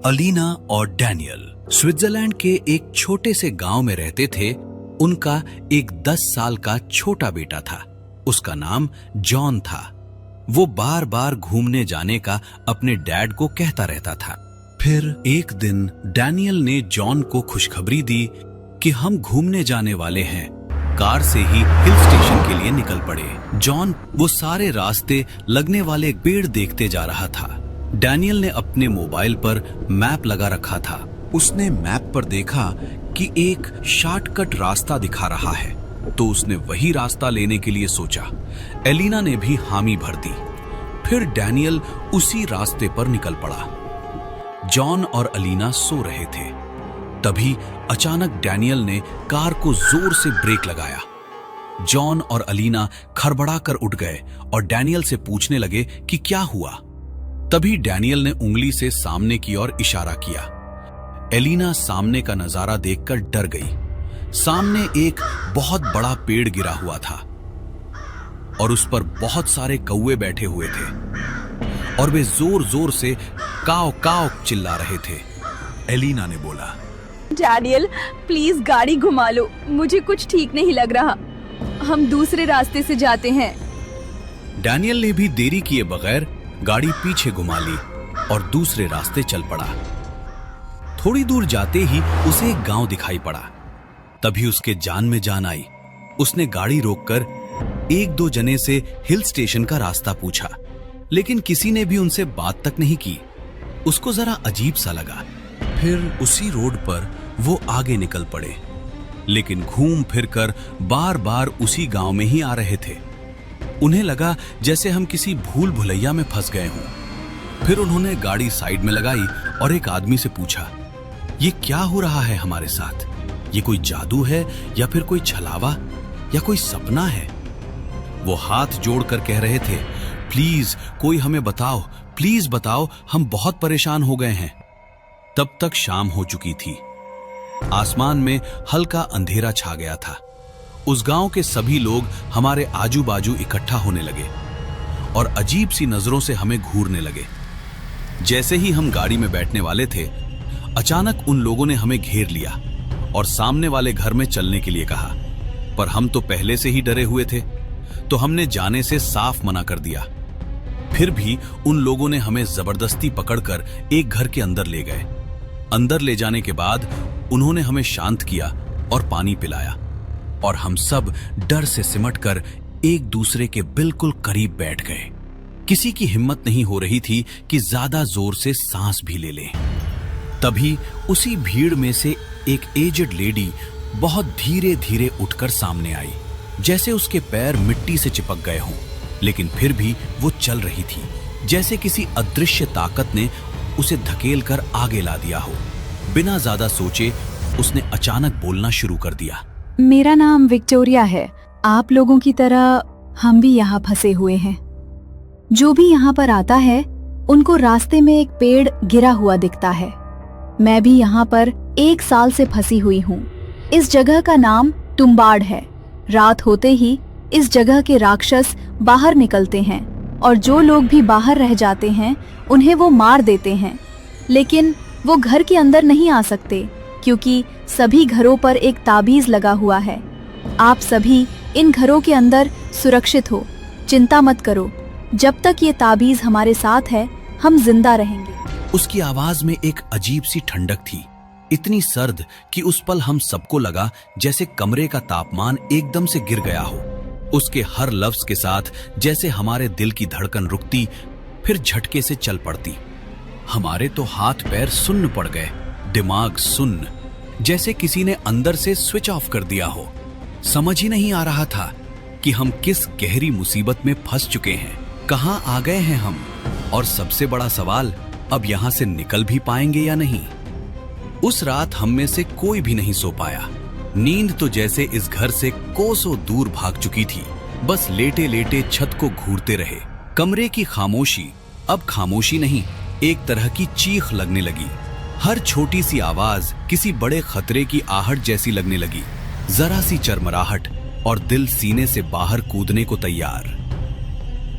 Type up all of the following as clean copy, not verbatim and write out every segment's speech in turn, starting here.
अलीना और Daniel Switzerland के एक छोटे से गांव में रहते थे। उनका एक 10 साल का छोटा बेटा था। उसका नाम जॉन था। वो बार बार घूमने जाने का अपने डैड को कहता रहता था। फिर एक दिन डैनियल ने जॉन को खुशखबरी दी कि हम घूमने जाने वाले हैं। कार से ही हिल स्टेशन के लिए निकल पड़े। जॉन वो सारे रास्ते लगने वाले पेड़ देखते जा रहा था। डैनियल ने अपने मोबाइल पर मैप लगा रखा था। उसने मैप पर देखा कि एक शॉर्टकट रास्ता दिखा रहा है, तो उसने वही रास्ता लेने के लिए सोचा। एलिना ने भी हामी भर दी। फिर डैनियल उसी रास्ते पर निकल पड़ा। जॉन और अलीना सो रहे थे। तभी अचानक डैनियल ने कार को जोर से ब्रेक लगाया। जॉन और अलीना खड़बड़ा कर उठ गए और डैनियल से पूछने लगे कि क्या हुआ। तभी डैनियल ने उंगली से सामने की ओर इशारा किया। एलिना सामने का नजारा देखकर डर गई। सामने एक बहुत बड़ा पेड़ गिरा हुआ था और उस पर बहुत सारे कौवे बैठे हुए थे और वे जोर जोर से काव काव चिल्ला रहे थे। एलिना ने बोला, डैनियल प्लीज गाड़ी घुमा लो, मुझे कुछ ठीक नहीं लग रहा। हम दूसरे रास्ते से जाते हैं। डैनियल ने भी देरी किए बगैर गाड़ी पीछे घुमा ली और दूसरे रास्ते चल पड़ा। थोड़ी दूर जाते ही उसे एक गांव दिखाई पड़ा। तभी उसके जान में जान आई। उसने गाड़ी रोककर एक दो जने से हिल स्टेशन का रास्ता पूछा, लेकिन किसी ने भी उनसे बात तक नहीं की। उसको जरा अजीब सा लगा। फिर उसी रोड पर वो आगे निकल पड़े, लेकिन घूम फिर कर बार बार उसी गांव में ही आ रहे थे। उन्हें लगा जैसे हम किसी भूल भुलैया में फंस गए हों। फिर उन्होंने गाड़ी साइड में लगाई और एक आदमी से पूछा, ये क्या हो रहा है हमारे साथ? ये कोई जादू है या फिर कोई छलावा या कोई सपना है? वो हाथ जोड़कर कह रहे थे, प्लीज कोई हमें बताओ, प्लीज बताओ, हम बहुत परेशान हो गए हैं। तब तक शाम हो चुकी थी। आसमान में हल्का अंधेरा छा गया था। उस गांव के सभी लोग हमारे आजू बाजू इकट्ठा होने लगे और अजीब सी नजरों से हमें घूरने लगे। जैसे ही हम गाड़ी में बैठने वाले थे, अचानक उन लोगों ने हमें घेर लिया और सामने वाले घर में चलने के लिए कहा। पर हम तो पहले से ही डरे हुए थे, तो हमने जाने से साफ मना कर दिया। फिर भी उन लोगों ने हमें जबरदस्ती पकड़कर एक घर के अंदर ले गए। अंदर ले जाने के बाद उन्होंने हमें शांत किया और पानी पिलाया और हम सब डर से सिमटकर एक दूसरे के बिल्कुल करीब बैठ गए। किसी की हिम्मत नहीं हो रही थी कि ज्यादा जोर से सांस भी ले लें। तभी उसी भीड़ में से एक एजेड लेडी बहुत धीरे धीरे उठकर सामने आई, जैसे उसके पैर मिट्टी से चिपक गए हों, लेकिन फिर भी वो चल रही थी, जैसे किसी अदृश्य ताकत ने उसे धकेलकर आगे ला दिया हो। बिना ज्यादा सोचे उसने अचानक बोलना शुरू कर दिया, मेरा नाम विक्टोरिया है। आप लोगों की तरह हम भी यहाँ फंसे हुए हैं। जो भी यहाँ पर आता है उनको रास्ते में एक पेड़ गिरा हुआ दिखता है। मैं भी यहाँ पर 1 साल से फंसी हुई हूँ। इस जगह का नाम तुम्बाड़ है। रात होते ही इस जगह के राक्षस बाहर निकलते हैं और जो लोग भी बाहर रह जाते हैं उन्हें वो मार देते हैं, लेकिन वो घर के अंदर नहीं आ सकते क्योंकि सभी घरों पर एक ताबीज लगा हुआ है। आप सभी इन घरों के अंदर सुरक्षित हो, चिंता मत करो। जब तक ये ताबीज हमारे साथ है हम जिंदा रहेंगे। उसकी आवाज में एक अजीब सी ठंडक थी, इतनी सर्द कि उस पल हम सबको लगा जैसे कमरे का तापमान एकदम से गिर गया हो। उसके हर लफ्ज के साथ जैसे हमारे दिल की धड़कन रुकती, फिर झटके से चल पड़ती। हमारे तो हाथ पैर सुन्न पड़ गए, दिमाग सुन्न, जैसे किसी ने अंदर से स्विच ऑफ कर दिया हो। समझ ही नहीं आ रहा था कि हम किस गहरी मुसीबत में फंस चुके हैं, कहां आ गए हैं हम, और सबसे बड़ा सवाल, अब यहां से निकल भी पाएंगे या नहीं। उस रात हम में से कोई भी नहीं सो पाया। नींद तो जैसे इस घर से कोसों दूर भाग चुकी थी। बस लेटे लेटे छत को घूरते रहे। कमरे की खामोशी अब खामोशी नहीं, एक तरह की चीख लगने लगी। हर छोटी सी आवाज किसी बड़े खतरे की आहट जैसी लगने लगी। जरा सी चरमराहट और दिल सीने से बाहर कूदने को तैयार।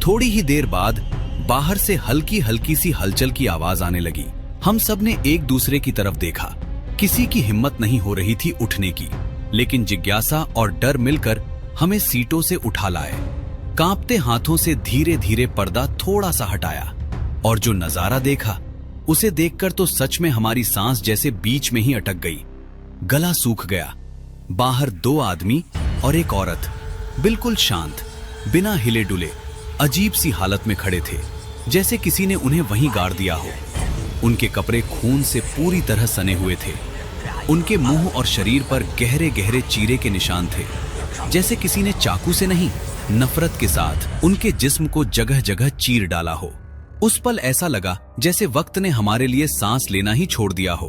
थोड़ी ही देर बाद बाहर से हल्की हल्की सी हलचल की आवाज आने लगी। हम सब ने एक दूसरे की तरफ देखा। किसी की हिम्मत नहीं हो रही थी उठने की, लेकिन जिज्ञासा और डर मिलकर हमें सीटों से उठा लाए। कांपते हाथों से धीरे धीरे पर्दा थोड़ा सा हटाया और जो नजारा देखा उसे देखकर तो सच में हमारी सांस जैसे बीच में ही अटक गई। गला सूख गया। बाहर 2 आदमी और एक औरत बिल्कुल शांत, बिना हिले डुले, अजीब सी हालत में खड़े थे, जैसे किसी ने उन्हें वहीं गाड़ दिया हो। उनके कपड़े खून से पूरी तरह सने हुए थे। उनके मुंह और शरीर पर गहरे गहरे चीरे के निशान थे, जैसे किसी ने चाकू से नहीं, नफरत के साथ उनके जिस्म को जगह जगह चीर डाला हो। उस पल ऐसा लगा जैसे वक्त ने हमारे लिए सांस लेना ही छोड़ दिया हो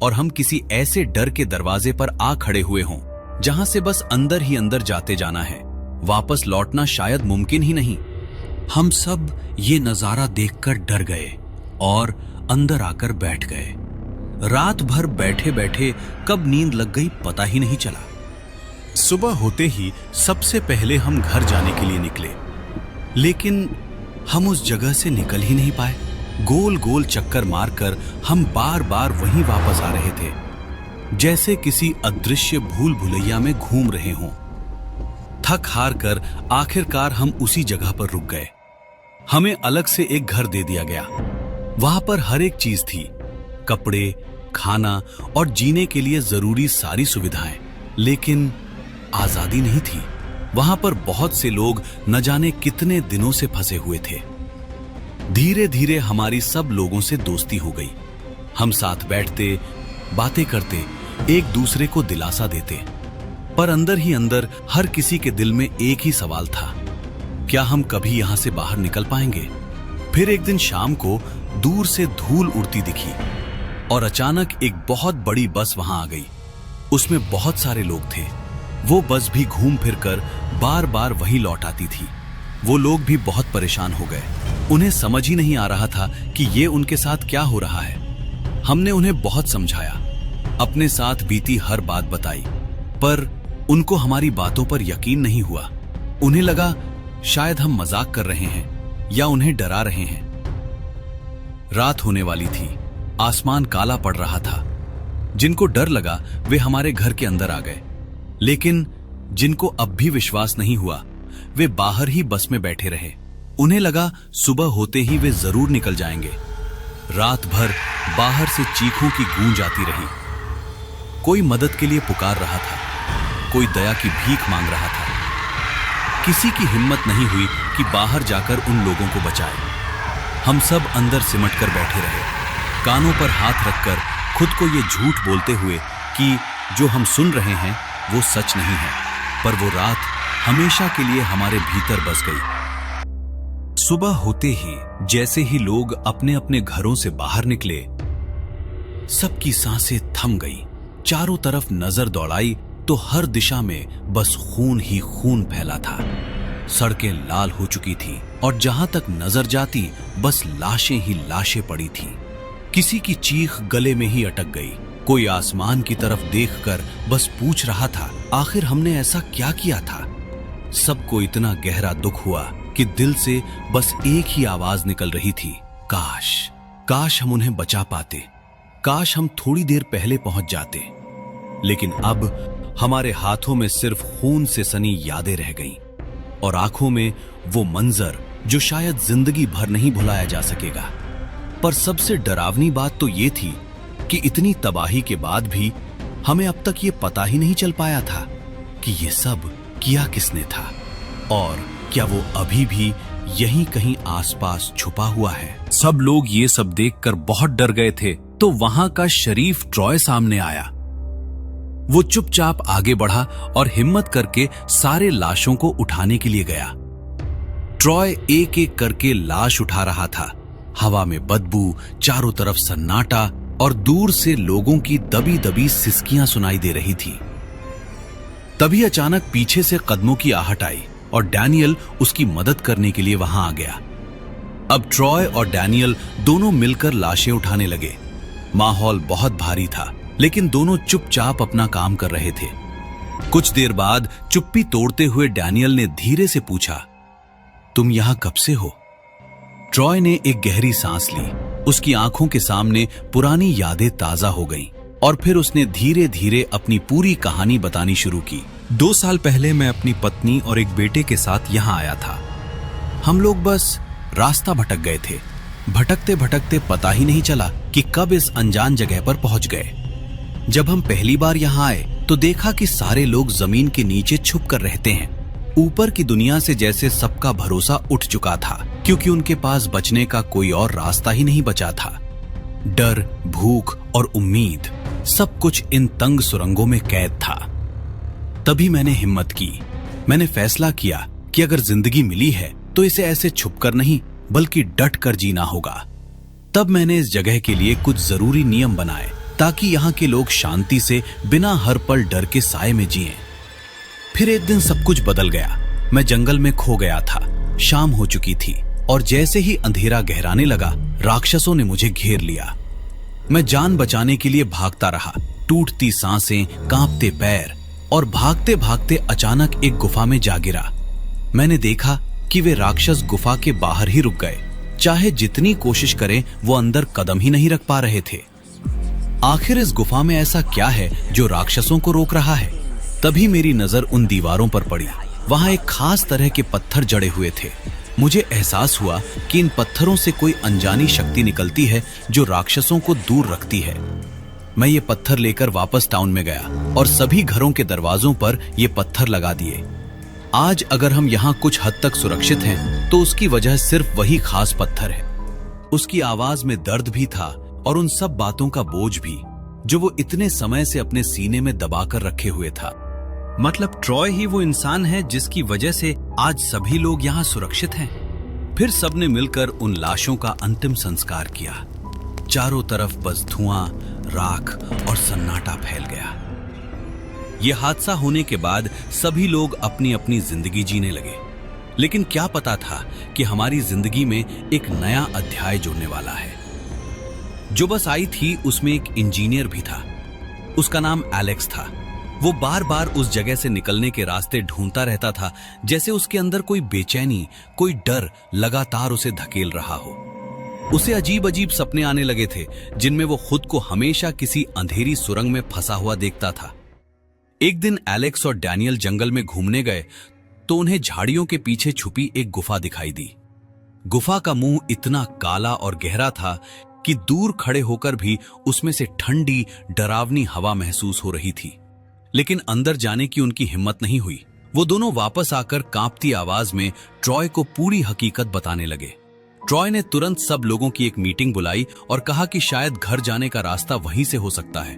और हम किसी ऐसे डर के दरवाजे पर आ खड़े हुए हों जहां से बस अंदर ही अंदर जाते जाना है, वापस लौटना शायद मुमकिन ही नहीं। हम सब ये नजारा देखकर डर गए और अंदर आकर बैठ गए। रात भर बैठे बैठे कब नींद लग गई पता ही नहीं चला। सुबह होते ही सबसे पहले हम घर जाने के लिए निकले, लेकिन हम उस जगह से निकल ही नहीं पाए। गोल गोल चक्कर मारकर हम बार बार वहीं वापस आ रहे थे, जैसे किसी अदृश्य भूल भुलैया में घूम रहे हों। थक हार कर आखिरकार हम उसी जगह पर रुक गए। हमें अलग से एक घर दे दिया गया। वहां पर हर एक चीज थी, कपड़े, खाना और जीने के लिए जरूरी सारी सुविधाएं, लेकिन आजादी नहीं थी। वहां पर बहुत से लोग न जाने कितने दिनों से फंसे हुए थे। धीरे धीरे हमारी सब लोगों से दोस्ती हो गई। हम साथ बैठते, बातें करते, एक दूसरे को दिलासा देते, पर अंदर ही अंदर हर किसी के दिल में एक ही सवाल था, क्या हम कभी यहां से बाहर निकल पाएंगे? फिर एक दिन शाम को दूर से धूल उड़ती दिखी और अचानक एक बहुत बड़ी बस वहां आ गई। उसमें बहुत सारे लोग थे। वो बस भी घूम फिर कर बार बार वहीं लौट आती थी। वो लोग भी बहुत परेशान हो गए। उन्हें समझ ही नहीं आ रहा था कि ये उनके साथ क्या हो रहा है। हमने उन्हें बहुत समझाया, अपने साथ बीती हर बात बताई, पर उनको हमारी बातों पर यकीन नहीं हुआ। उन्हें लगा शायद हम मजाक कर रहे हैं या उन्हें डरा रहे हैं। रात होने वाली थी, आसमान काला पड़ रहा था। जिनको डर लगा वे हमारे घर के अंदर आ गए, लेकिन जिनको अब भी विश्वास नहीं हुआ वे बाहर ही बस में बैठे रहे। उन्हें लगा सुबह होते ही वे जरूर निकल जाएंगे। रात भर बाहर से चीखों की गूंज आती रही। कोई मदद के लिए पुकार रहा था, कोई दया की भीख मांग रहा था। किसी की हिम्मत नहीं हुई कि बाहर जाकर उन लोगों को बचाए। हम सब अंदर सिमट कर बैठे रहे, कानों पर हाथ रखकर खुद को ये झूठ बोलते हुए कि जो हम सुन रहे हैं वो सच नहीं है, पर वो रात हमेशा के लिए हमारे भीतर बस गई। सुबह होते ही जैसे ही लोग अपने अपने घरों से बाहर निकले, सबकी सांसें थम गई। चारों तरफ नजर दौड़ाई तो हर दिशा में बस खून ही खून फैला था। सड़कें लाल हो चुकी थी और जहां तक नजर जाती बस लाशें ही लाशें पड़ी थीं। किसी की चीख गले में ही अटक गई। कोई आसमान की तरफ देखकर बस पूछ रहा था, आखिर हमने ऐसा क्या किया था? सबको इतना गहरा दुख हुआ कि दिल से बस एक ही आवाज निकल रही थी, काश, काश हम उन्हें बचा पाते, काश हम थोड़ी देर पहले पहुंच जाते। लेकिन अब हमारे हाथों में सिर्फ खून से सनी यादें रह गईं और आंखों में वो मंजर जो शायद जिंदगी भर नहीं भुलाया जा सकेगा। पर सबसे डरावनी बात तो ये थी कि इतनी तबाही के बाद भी हमें अब तक ये पता ही नहीं चल पाया था कि ये सब किया किसने था और क्या वो अभी भी यहीं कहीं आसपास छुपा हुआ है। सब लोग ये सब देखकर बहुत डर गए थे। तो वहां का शरीफ ट्रॉय सामने आया। वो चुपचाप आगे बढ़ा और हिम्मत करके सारे लाशों को उठाने के लिए गया। ट्रॉय एक एक करके लाश उठा रहा था। हवा में बदबू, चारों तरफ सन्नाटा और दूर से लोगों की दबी दबी सिसकियां सुनाई दे रही थी। तभी अचानक पीछे से कदमों की आहट आई और डैनियल उसकी मदद करने के लिए वहां आ गया। अब ट्रॉय और डैनियल दोनों मिलकर लाशें उठाने लगे। माहौल बहुत भारी था, लेकिन दोनों चुपचाप अपना काम कर रहे थे। कुछ देर बाद चुप्पी तोड़ते हुए डैनियल ने धीरे से पूछा, तुम यहां कब से हो? ट्रॉय ने एक गहरी सांस ली। उसकी आंखों के सामने पुरानी यादें ताजा हो गईं और फिर उसने धीरे धीरे अपनी पूरी कहानी बतानी शुरू की। 2 साल पहले मैं अपनी पत्नी और एक बेटे के साथ यहाँ आया था। हम लोग बस रास्ता भटक गए थे। भटकते भटकते पता ही नहीं चला कि कब इस अनजान जगह पर पहुंच गए। जब हम पहली बार यहाँ आए तो देखा कि सारे लोग जमीन के नीचे छुप कर रहते हैं। ऊपर की दुनिया से जैसे सबका भरोसा उठ चुका था, क्योंकि उनके पास बचने का कोई और रास्ता ही नहीं बचा था। डर, भूख और उम्मीद सब कुछ इन तंग सुरंगों में कैद था। तभी मैंने हिम्मत की। मैंने फैसला किया कि अगर जिंदगी मिली है तो इसे ऐसे छुपकर नहीं बल्कि डट कर जीना होगा। तब मैंने इस जगह के लिए कुछ जरूरी नियम बनाए ताकि यहाँ के लोग शांति से बिना हर पल डर के साए में जिएं। फिर एक दिन सब कुछ बदल गया। मैं जंगल में खो गया था। शाम हो चुकी थी और जैसे ही अंधेरा गहराने लगा, राक्षसों ने मुझे घेर लिया। मैं जान बचाने के लिए भागता रहा, टूटती सांसें, कांपते पैर, और भागते भागते अचानक एक गुफा में जा गिरा। मैंने देखा कि वे राक्षस गुफा के बाहर ही रुक गए। चाहे जितनी कोशिश करें वो अंदर कदम ही नहीं रख पा रहे थे। आखिर इस गुफा में ऐसा क्या है जो राक्षसों को रोक रहा है? तभी मेरी नजर उन दीवारों पर पड़ी। वहां एक खास तरह के पत्थर जड़े हुए थे। मुझे एहसास हुआ कि इन पत्थरों से कोई अनजानी शक्ति निकलती है जो राक्षसों को दूर रखती है। मैं ये पत्थर लेकर वापस टाउन में गया और सभी घरों के दरवाजों पर ये पत्थर लगा दिए। आज अगर हम यहाँ कुछ हद तक सुरक्षित हैं, तो उसकी वजह सिर्फ वही खास पत्थर है। उसकी आवाज में दर्द भी था और उन सब बातों का बोझ भी जो वो इतने समय से अपने सीने में दबाकर रखे हुए था। मतलब ट्रॉय ही वो इंसान है जिसकी वजह से आज सभी लोग यहाँ सुरक्षित हैं। फिर सबने मिलकर उन लाशों का अंतिम संस्कार किया। चारों तरफ बस धुआं, राख और सन्नाटा फैल गया। यह हादसा होने के बाद सभी लोग अपनी अपनी जिंदगी जीने लगे, लेकिन क्या पता था कि हमारी जिंदगी में एक नया अध्याय जुड़ने वाला है। जो बस आई थी उसमें एक इंजीनियर भी था। उसका नाम एलेक्स था। वो बार बार उस जगह से निकलने के रास्ते ढूंढता रहता था, जैसे उसके अंदर कोई बेचैनी, कोई डर लगातार उसे धकेल रहा हो। उसे अजीब अजीब सपने आने लगे थे, जिनमें वो खुद को हमेशा किसी अंधेरी सुरंग में फंसा हुआ देखता था। एक दिन एलेक्स और डैनियल जंगल में घूमने गए तो उन्हें झाड़ियों के पीछे छुपी एक गुफा दिखाई दी। गुफा का मुंह इतना काला और गहरा था कि दूर खड़े होकर भी उसमें से ठंडी, डरावनी हवा महसूस हो रही थी। लेकिन अंदर जाने की उनकी हिम्मत नहीं हुई। वो दोनों वापस आकर कांपती आवाज में ट्रॉय को पूरी हकीकत बताने लगे। ट्रॉय ने तुरंत सब लोगों की एक मीटिंग बुलाई और कहा कि शायद घर जाने का रास्ता वहीं से हो सकता है,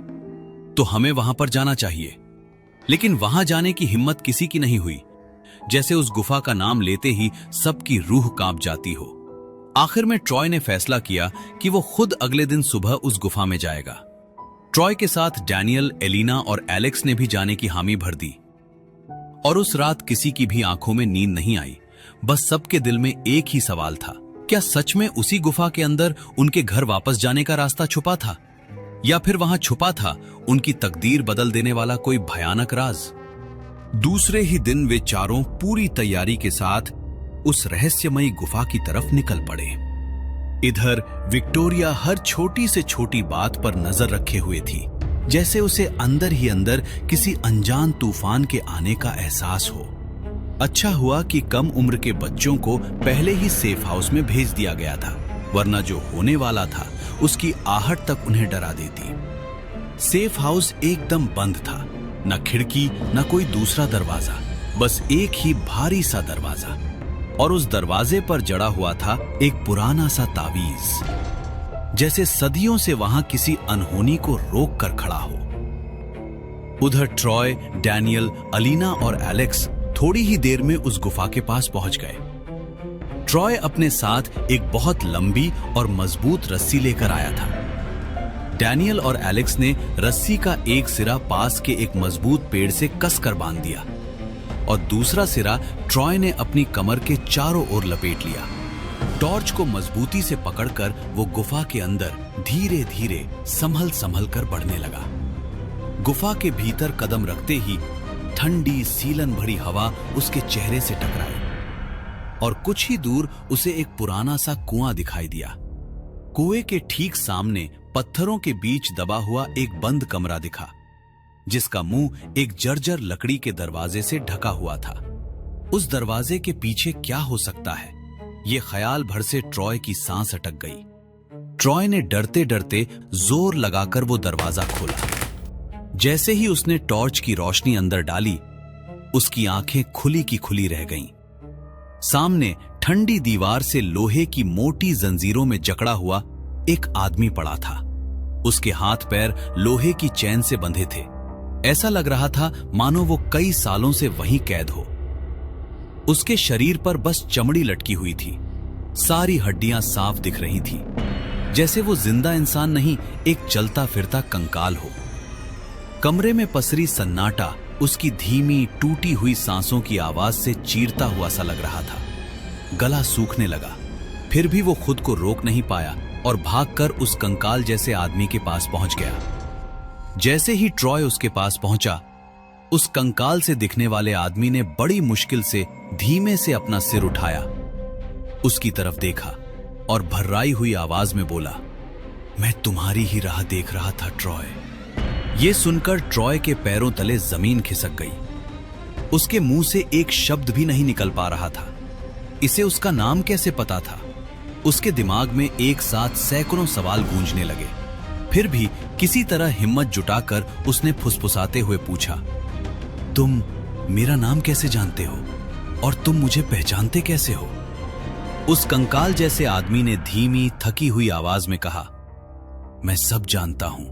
तो हमें वहां पर जाना चाहिए। लेकिन वहां जाने की हिम्मत किसी की नहीं हुई। जैसे उस गुफा का नाम लेते ही सबकी रूह कांप जाती हो। आखिर में ट्रॉय ने फैसला किया कि वो खुद अगले दिन सुबह उस गुफा में जाएगा। ट्रॉय के साथ डैनियल, एलिना और एलेक्स ने भी जाने की हामी भर दी। और उस रात किसी की भी आंखों में नींद नहीं आई। बस सबके दिल में एक ही सवाल था, क्या सच में उसी गुफा के अंदर उनके घर वापस जाने का रास्ता छुपा था, या फिर वहां छुपा था उनकी तकदीर बदल देने वाला कोई भयानक राज। दूसरे ही दिन वे चारों पूरी तैयारी के साथ उस रहस्यमयी गुफा की तरफ निकल पड़े। इधर विक्टोरिया हर छोटी से छोटी बात पर नजर रखे हुए थी, जैसे उसे अंदर ही अंदर किसी अनजान तूफान के आने का एहसास हो। अच्छा हुआ कि कम उम्र के बच्चों को पहले ही सेफ हाउस में भेज दिया गया था, वरना जो होने वाला था उसकी आहट तक उन्हें डरा देती। सेफ हाउस एकदम बंद था, न खिड़की न कोई दूसरा दरवाजा, बस एक ही भारी सा दरवाजा, और उस दरवाजे पर जड़ा हुआ था एक पुराना सा तावीज, जैसे सदियों से वहां किसी अनहोनी को रोक कर खड़ा हो। उधर ट्रॉय, डैनियल, अलीना और एलेक्स थोड़ी ही देर में उस गुफा के पास पहुंच गए। ट्रॉय अपने साथ एक बहुत लंबी और मजबूत रस्सी लेकर आया था। डैनियल और एलेक्स ने रस्सी का एक सिरा पास के एक मजबूत पेड़ से कसकर बांध दिया और दूसरा सिरा ट्रॉय ने अपनी कमर के चारों ओर लपेट लिया। टॉर्च को मजबूती से पकड़कर वो गुफा के अंदर धीरे धीरे संभल संभल कर बढ़ने लगा। गुफा के भीतर कदम रखते ही ठंडी सीलन भरी हवा उसके चेहरे से टकराई और कुछ ही दूर उसे एक पुराना सा कुआं दिखाई दिया। कुएं के ठीक सामने पत्थरों के बीच दबा हुआ एक बंद कमरा दिखा, जिसका मुंह एक जर्जर लकड़ी के दरवाजे से ढका हुआ था। उस दरवाजे के पीछे क्या हो सकता है, ये ख्याल भर से ट्रॉय की सांस अटक गई। ट्रॉय ने डरते डरते जोर लगाकर वो दरवाजा खोला। जैसे ही उसने टॉर्च की रोशनी अंदर डाली, उसकी आंखें खुली की खुली रह गईं। सामने ठंडी दीवार से लोहे की मोटी जंजीरों में जकड़ा हुआ एक आदमी पड़ा था। उसके हाथ पैर लोहे की चैन से बंधे थे। ऐसा लग रहा था मानो वो कई सालों से वहीं कैद हो। उसके शरीर पर बस चमड़ी लटकी हुई थी। सारी हड्डियां साफ दिख रही थी, जैसे वो जिंदा इंसान नहीं, एक चलता फिरता कंकाल हो। कमरे में पसरी सन्नाटा उसकी धीमी टूटी हुई सांसों की आवाज से चीरता हुआ सा लग रहा था। गला सूखने लगा, फिर भी वो खुद को रोक नहीं पाया और भागकर उस कंकाल जैसे आदमी के पास पहुंच गया। जैसे ही ट्रॉय उसके पास पहुंचा, उस कंकाल से दिखने वाले आदमी ने बड़ी मुश्किल से धीमे से अपना सिर उठाया, उसकी तरफ देखा और भर्राई हुई आवाज में बोला, मैं तुम्हारी ही राह देख रहा था ट्रॉय। ये सुनकर ट्रॉय के पैरों तले जमीन खिसक गई। उसके मुंह से एक शब्द भी नहीं निकल पा रहा था। इसे उसका नाम कैसे पता था? उसके दिमाग में एक साथ सैकड़ों सवाल गूंजने लगे। फिर भी किसी तरह हिम्मत जुटाकर उसने फुसफुसाते हुए पूछा, तुम मेरा नाम कैसे जानते हो और तुम मुझे पहचानते कैसे हो? उस कंकाल जैसे आदमी ने धीमी थकी हुई आवाज में कहा, मैं सब जानता हूं,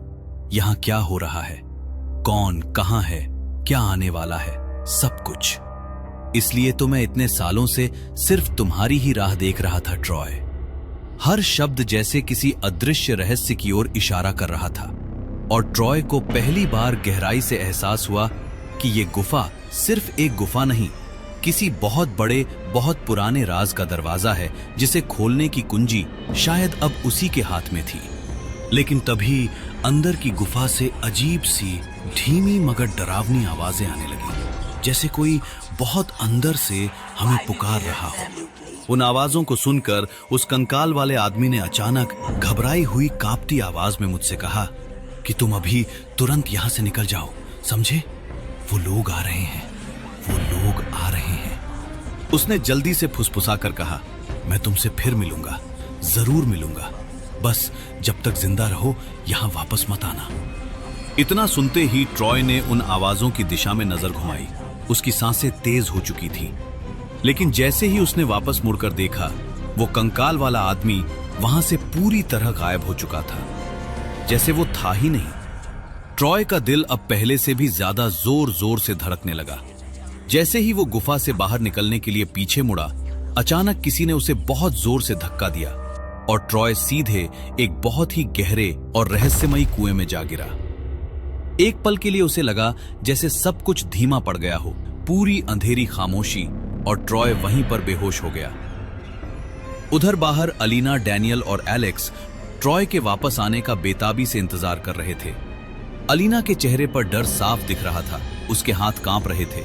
यहां क्या हो रहा है, कौन कहां है, क्या आने वाला है, सब कुछ। इसलिए तो मैं इतने सालों से सिर्फ तुम्हारी ही राह देख रहा था ट्रॉय। हर शब्द जैसे किसी अदृश्य रहस्य की ओर इशारा कर रहा था और ट्रॉय को पहली बार गहराई से एहसास हुआ कि ये गुफा सिर्फ एक गुफा नहीं, किसी बहुत बड़े बहुत पुराने राज का दरवाजा है, जिसे खोलने की कुंजी शायद अब उसी के हाथ में थी। लेकिन तभी अंदर की गुफा से अजीब सी धीमी मगर डरावनी आवाजें आने लगी, जैसे कोई बहुत अंदर से हमें पुकार रहा हो। उन आवाजों को सुनकर उस कंकाल वाले आदमी ने अचानक घबराई हुई कांपती आवाज में मुझसे कहा कि तुम अभी तुरंत यहां से निकल जाओ, समझे? वो लोग आ रहे हैं, वो लोग आ रहे हैं। उसने जल्दी से फुसफुसा कर कहा, मैं तुमसे फिर मिलूंगा, जरूर मिलूंगा, बस जब तक जिंदा रहो यहां वापस मत आना। इतना सुनते ही ट्रॉय ने उन आवाजों की दिशा में नजर घुमाई। उसकी सांसें तेज हो चुकी थी, लेकिन जैसे ही उसने वापस मुड़कर देखा, वो कंकाल वाला आदमी वहां से पूरी तरह गायब हो चुका था, जैसे वो था ही नहीं। ट्रॉय का दिल अब पहले से भी ज्यादा जोर जोर से धड़कने लगा। जैसे ही वो गुफा से बाहर निकलने के लिए पीछे मुड़ा, अचानक किसी ने उसे बहुत जोर से धक्का दिया और ट्रॉय सीधे एक बहुत ही गहरे और रहस्यमयी कुएं में जा गिरा। एक पल के लिए उसे लगा जैसे सब कुछ धीमा पड़ गया हो, पूरी अंधेरी खामोशी, और ट्रॉय वहीं पर बेहोश हो गया। उधर बाहर अलीना, डैनियल और एलेक्स ट्रॉय के वापस आने का बेताबी से इंतजार कर रहे थे। अलीना के चेहरे पर डर साफ दिख रहा था, उसके हाथ कांप रहे थे।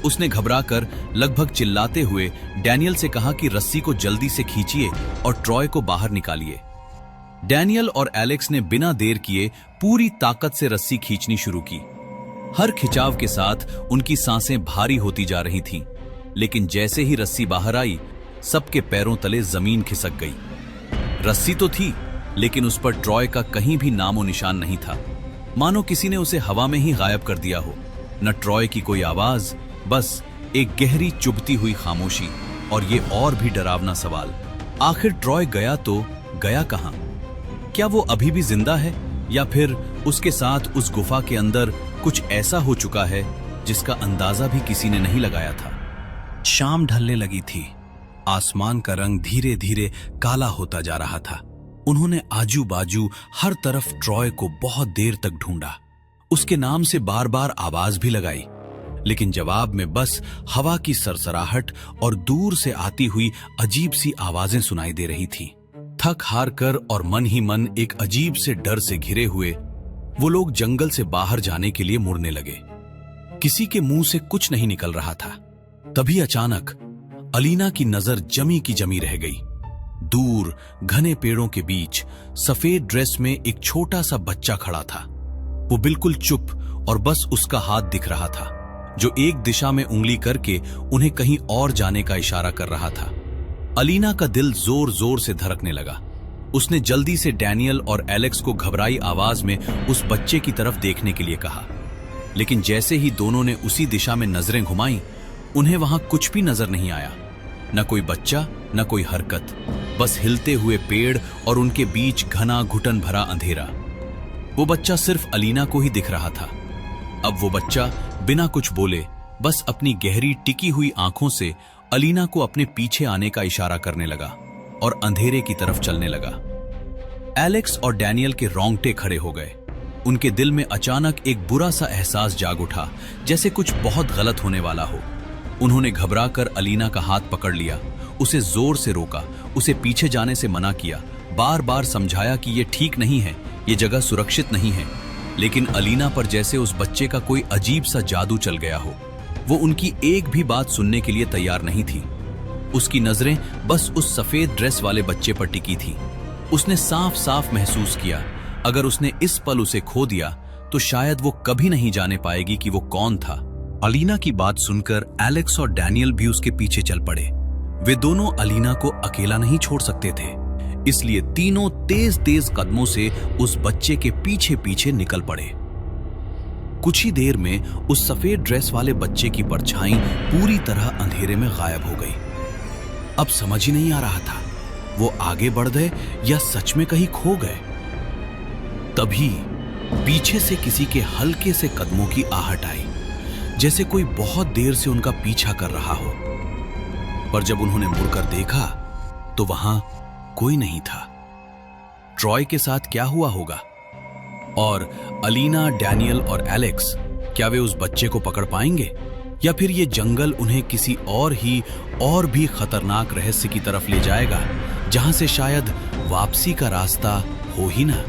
उसने घबराकर लगभग चिल्लाते हुए डैनियल से कहा कि रस्सी को जल्दी से खींचिए और ट्रॉय को बाहर निकालिए। डैनियल और एलेक्स ने बिना देर किए पूरी ताकत से रस्सी खींचनी शुरू की। हर खिंचाव के साथ उनकी सांसें भारी होती जा रही थीं, लेकिन जैसे ही रस्सी बाहर आई, सबके पैरों तले जमीन खिसक गई। रस्सी तो थी, लेकिन उस पर ट्रॉय का कहीं भी नामो निशान नहीं था, मानो किसी ने उसे हवा में ही गायब कर दिया हो। न ट्रॉय की कोई आवाज, बस एक गहरी चुभती हुई खामोशी और ये और भी डरावना सवाल, आखिर ट्रॉय गया तो गया कहां? क्या वो अभी भी जिंदा है या फिर उसके साथ उस गुफा के अंदर कुछ ऐसा हो चुका है जिसका अंदाजा भी किसी ने नहीं लगाया था? शाम ढलने लगी थी। आसमान का रंग धीरे धीरे काला होता जा रहा था। उन्होंने आजू बाजू हर तरफ ट्रॉय को बहुत देर तक ढूंढा। उसके नाम से बार बार आवाज भी लगाई, लेकिन जवाब में बस हवा की सरसराहट और दूर से आती हुई अजीब सी आवाजें सुनाई दे रही थीं। थक हार कर और मन ही मन एक अजीब से डर से घिरे हुए वो लोग जंगल से बाहर जाने के लिए मुड़ने लगे। किसी के मुंह से कुछ नहीं निकल रहा था। तभी अचानक अलीना की नजर जमी की जमी रह गई। दूर घने पेड़ों के बीच सफेद ड्रेस में एक छोटा सा बच्चा खड़ा था। वो बिल्कुल चुप और बस उसका हाथ दिख रहा था, जो एक दिशा में उंगली करके उन्हें कहीं और जाने का इशारा कर रहा था। अलीना का दिल जोर जोर से धड़कने लगा। उसने जल्दी से डैनियल और एलेक्स को घबराई आवाज में उस बच्चे की तरफ देखने के लिए कहा, लेकिन जैसे ही दोनों ने उसी दिशा में नजरें घुमाईं, उन्हें वहां कुछ भी नजर नहीं आया। न कोई बच्चा, न कोई हरकत, बस हिलते हुए पेड़ और उनके बीच घना घुटन भरा अंधेरा। वो बच्चा सिर्फ अलीना को ही दिख रहा था। अब वो बच्चा बिना कुछ बोले बस अपनी गहरी टिकी हुई आंखों से अलीना को अपने पीछे आने का इशारा करने लगा और अंधेरे की तरफ चलने लगा। एलेक्स और डैनियल के रोंगटे खड़े हो गए। उनके दिल में अचानक एक बुरा सा एहसास जाग उठा, जैसे कुछ बहुत गलत होने वाला हो। उन्होंने घबराकर अलीना का हाथ पकड़ लिया, उसे जोर से रोका, उसे पीछे जाने से मना किया, बार बार समझाया कि ये ठीक नहीं है, ये जगह सुरक्षित नहीं है। लेकिन अलीना पर जैसे उस बच्चे का कोई अजीब सा जादू चल गया हो। वो उनकी एक भी बात सुनने के लिए तैयार नहीं थी। उसकी नजरें बस उस सफेद ड्रेस वाले बच्चे पर टिकी थी। उसने साफ साफ महसूस किया, अगर उसने इस पल उसे खो दिया तो शायद वो कभी नहीं जाने पाएगी कि वो कौन था। अलीना की बात सुनकर एलेक्स और डैनियल भी उसके पीछे चल पड़े। वे दोनों अलीना को अकेला नहीं छोड़ सकते थे, इसलिए तीनों तेज तेज कदमों से उस बच्चे के पीछे पीछे निकल पड़े। कुछ ही देर में उस सफेद ड्रेस वाले बच्चे की परछाई पूरी तरह अंधेरे में गायब हो गई। अब समझ ही नहीं आ रहा था, वो आगे बढ़ गए या सच में कहीं खो गए। तभी पीछे से किसी के हल्के से कदमों की आहट आई, जैसे कोई बहुत देर से उनका पीछा कर रहा हो। पर जब उन्होंने मुड़कर देखा तो वहां कोई नहीं था। ट्रॉय के साथ क्या हुआ होगा? और अलीना, डैनियल और एलेक्स, क्या वे उस बच्चे को पकड़ पाएंगे, या फिर ये जंगल उन्हें किसी और भी खतरनाक रहस्य की तरफ ले जाएगा, जहां से शायद वापसी का रास्ता हो ही ना।